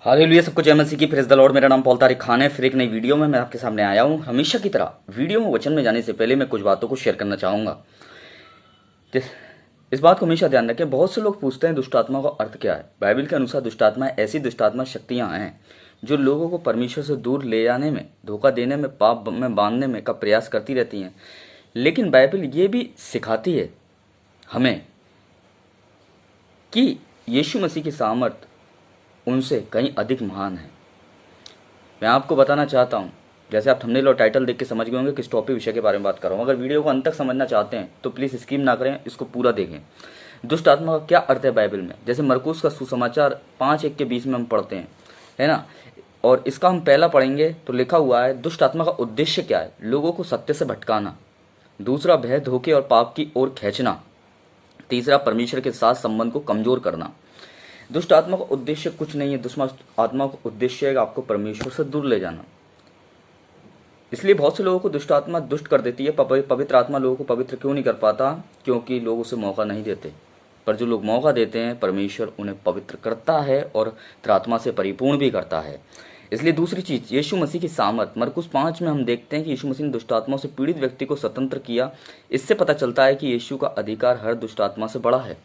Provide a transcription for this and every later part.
Hallelujah, सबको जय मसीह की। Praise the Lord. मेरा नाम पॉल तारिक खान है। फिर एक नई वीडियो में मैं आपके सामने आया हूँ। हमेशा की तरह वीडियो में वचन में जाने से पहले मैं कुछ बातों को शेयर करना चाहूँगा। इस बात को हमेशा ध्यान रखें। बहुत से लोग पूछते हैं दुष्ट आत्मा का अर्थ क्या है। बाइबल के अनुसार दुष्ट आत्मा ऐसी दुष्ट आत्मा शक्तियाँ हैं जो लोगों को परमेश्वर से दूर ले जाने में, धोखा देने में, पाप में बांधने में का प्रयास करती रहती हैं। लेकिन बाइबल ये भी सिखाती है हमें कि यीशु मसीह की सामर्थ उनसे कहीं अधिक महान है। मैं आपको बताना चाहता हूँ, जैसे आप थंबनेल और टाइटल देख के समझ गए होंगे किस टॉपिक विषय के बारे में बात कर रहा हूँ। अगर वीडियो को अंत तक समझना चाहते हैं तो प्लीज़ स्किप ना करें, इसको पूरा देखें। दुष्ट आत्मा का क्या अर्थ है बाइबल में? जैसे मरकुस का सुसमाचार 5:1-20 में हम पढ़ते हैं, है ना। और इसका हम पहला पढ़ेंगे तो लिखा हुआ है, दुष्ट आत्मा का उद्देश्य क्या है? लोगों को सत्य से भटकाना। दूसरा, भय, धोखे और पाप की ओर खींचना। तीसरा, परमेश्वर के साथ संबंध को कमजोर करना। दुष्ट आत्मा का उद्देश्य कुछ नहीं है। दुष्ट आत्मा का उद्देश्य है आपको परमेश्वर से दूर ले जाना। इसलिए बहुत से लोगों को दुष्ट आत्मा दुष्ट कर देती है। पवित्र आत्मा लोगों को पवित्र क्यों नहीं कर पाता? क्योंकि लोग उसे मौका नहीं देते। पर जो लोग मौका देते हैं, परमेश्वर उन्हें पवित्र करता है और आत्मा से परिपूर्ण भी करता है। इसलिए दूसरी चीज, यीशु मसीह की सामर्थ। मरकुस 5 में हम देखते हैं कि यीशु मसीह ने दुष्ट आत्माओं से पीड़ित व्यक्ति को स्वतंत्र किया। इससे पता चलता है कि यीशु का अधिकार हर दुष्ट आत्मा से बड़ा है।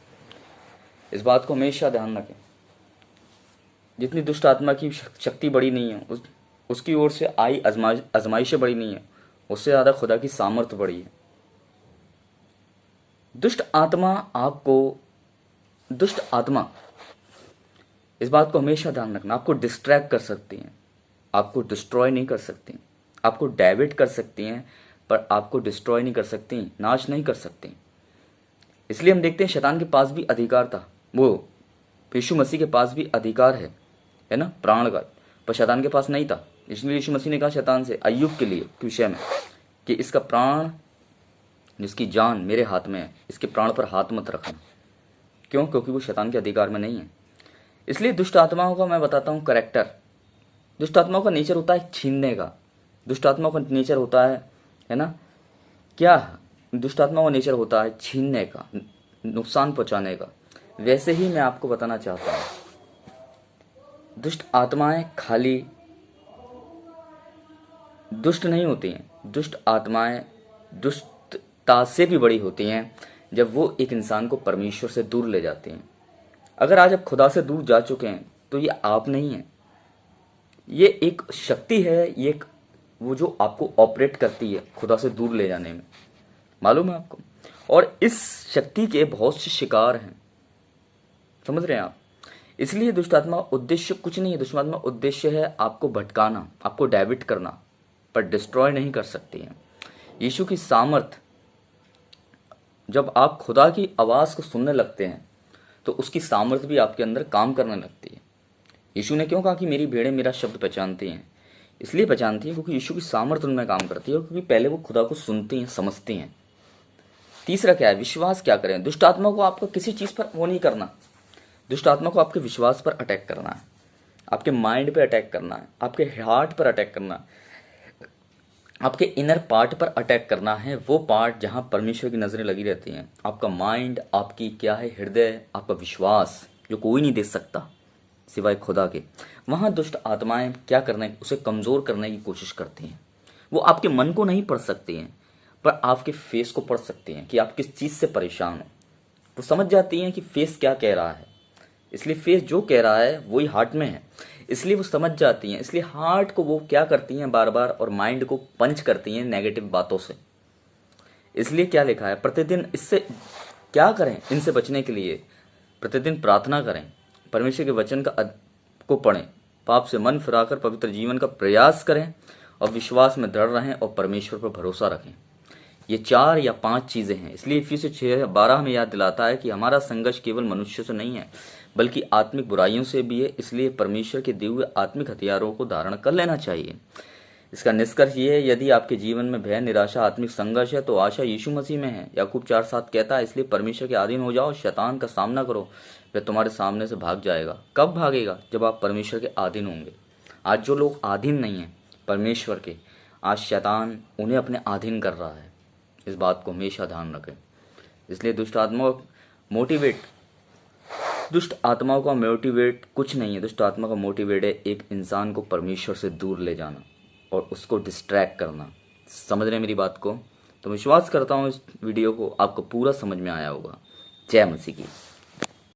इस बात को हमेशा ध्यान रखें। जितनी दुष्ट आत्मा की शक्ति बड़ी नहीं है, उसकी ओर से आई आजमाइशें बड़ी नहीं है, उससे ज़्यादा खुदा की सामर्थ बड़ी है। दुष्ट आत्मा, इस बात को हमेशा ध्यान रखना, आपको डिस्ट्रैक्ट कर सकती हैं, आपको डिस्ट्रॉय नहीं कर सकती। आपको डाइवर्ट कर सकती हैं पर आपको डिस्ट्रॉय नहीं कर सकती, नाश नहीं कर सकती। इसलिए हम देखते हैं शैतान के पास भी अधिकार था। वो यीशु मसीह के पास भी अधिकार है ना, प्राण का, पर शैतान के पास नहीं था। इसलिए यीशु मसीह ने कहा शैतान से, अय्यूब के लिए के विषय में, कि इसका प्राण, जिसकी जान मेरे हाथ में है, इसके प्राण पर हाथ मत रखना। क्यों? क्योंकि वो शैतान के अधिकार में नहीं है। इसलिए दुष्ट आत्माओं का मैं बताता हूँ करेक्टर। दुष्ट आत्माओं का नेचर होता है छीनने का। दुष्ट आत्माओं का नेचर होता है ना, क्या? दुष्ट आत्माओं का नेचर होता है छीनने का, नुकसान पहुंचाने का। वैसे ही मैं आपको बताना चाहता हूं, दुष्ट आत्माएं खाली दुष्ट नहीं होती हैं। दुष्ट आत्माएं दुष्टता से भी बड़ी होती हैं जब वो एक इंसान को परमेश्वर से दूर ले जाती हैं। अगर आज आप खुदा से दूर जा चुके हैं तो ये आप नहीं है, ये एक शक्ति है, ये वो जो आपको ऑपरेट करती है खुदा से दूर ले जाने में। मालूम है आपको? और इस शक्ति के बहुत से शिकार हैं, समझ रहे हैं आप? इसलिए दुष्ट आत्मा उद्देश्य कुछ नहीं है। दुष्ट आत्मा उद्देश्य है आपको भटकाना, आपको डाइवर्ट करना, पर डिस्ट्रॉय नहीं कर सकती है। यीशु की सामर्थ, जब आप खुदा की आवाज को सुनने लगते हैं तो उसकी सामर्थ भी आपके अंदर काम करने लगती है। यीशु ने क्यों कहा कि मेरी भेड़ें मेरा शब्द पहचानती हैं? इसलिए पहचानती है क्योंकि यीशु की सामर्थ उनमें काम करती है, क्योंकि पहले वो खुदा को सुनती हैं, समझती हैं। तीसरा क्या है? विश्वास क्या करें? दुष्ट आत्मा को आपको किसी चीज पर वो नहीं करना। दुष्ट आत्मा को आपके विश्वास पर अटैक करना है, आपके माइंड पे अटैक करना है, आपके हार्ट पर अटैक करना है, आपके इनर पार्ट पर अटैक करना है। वो पार्ट जहां परमेश्वर की नजरें लगी रहती हैं। आपका माइंड, आपकी क्या है हृदय, आपका विश्वास, जो कोई नहीं दे सकता सिवाय खुदा के। वहां दुष्ट आत्माएं क्या करने, उसे कमजोर करने की कोशिश करती हैं। वो आपके मन को नहीं पढ़ सकती हैं, पर आपके फेस को पढ़ सकती हैं कि आप किस चीज से परेशान हो। वो समझ जाती हैं कि फेस क्या कह रहा है, इसलिए फेस जो कह रहा है वही हार्ट में है, इसलिए वो समझ जाती हैं। इसलिए हार्ट को वो क्या करती हैं बार बार, और माइंड को पंच करती हैं नेगेटिव बातों से। इसलिए क्या लिखा है, प्रतिदिन इससे क्या करें? इनसे बचने के लिए प्रतिदिन प्रार्थना करें, परमेश्वर के वचन को पढ़ें, पाप से मन फिराकर पवित्र जीवन का प्रयास करें, और विश्वास में दृढ़ रहें और परमेश्वर पर भरोसा रखें। ये 4 या 5 चीजें हैं। इसलिए इफिसियों 6:12 हमें याद दिलाता है कि हमारा संघर्ष केवल मनुष्य से नहीं है बल्कि आत्मिक बुराइयों से भी है। इसलिए परमेश्वर के दिए हुए आत्मिक हथियारों को धारण कर लेना चाहिए। इसका निष्कर्ष ये है, यदि आपके जीवन में भय, निराशा, आत्मिक संघर्ष है तो आशा यीशु मसीह में है। याकूब 4:7 कहता है, इसलिए परमेश्वर के अधीन हो जाओ, शैतान का सामना करो, वह तुम्हारे सामने से भाग जाएगा। कब भागेगा? जब आप परमेश्वर के अधीन होंगे। आज जो लोग अधीन नहीं है परमेश्वर के, आज शैतान उन्हें अपने अधीन कर रहा है। इस बात को हमेशा ध्यान रखें। इसलिए दुष्ट आत्मा मोटिवेट दुष्ट आत्माओं का मोटिवेट कुछ नहीं है। दुष्ट आत्मा का मोटिवेट है एक इंसान को परमेश्वर से दूर ले जाना और उसको डिस्ट्रैक्ट करना। समझ रहे हैं मेरी बात को? तो विश्वास करता हूँ इस वीडियो को आपको पूरा समझ में आया होगा। जय मसीह की।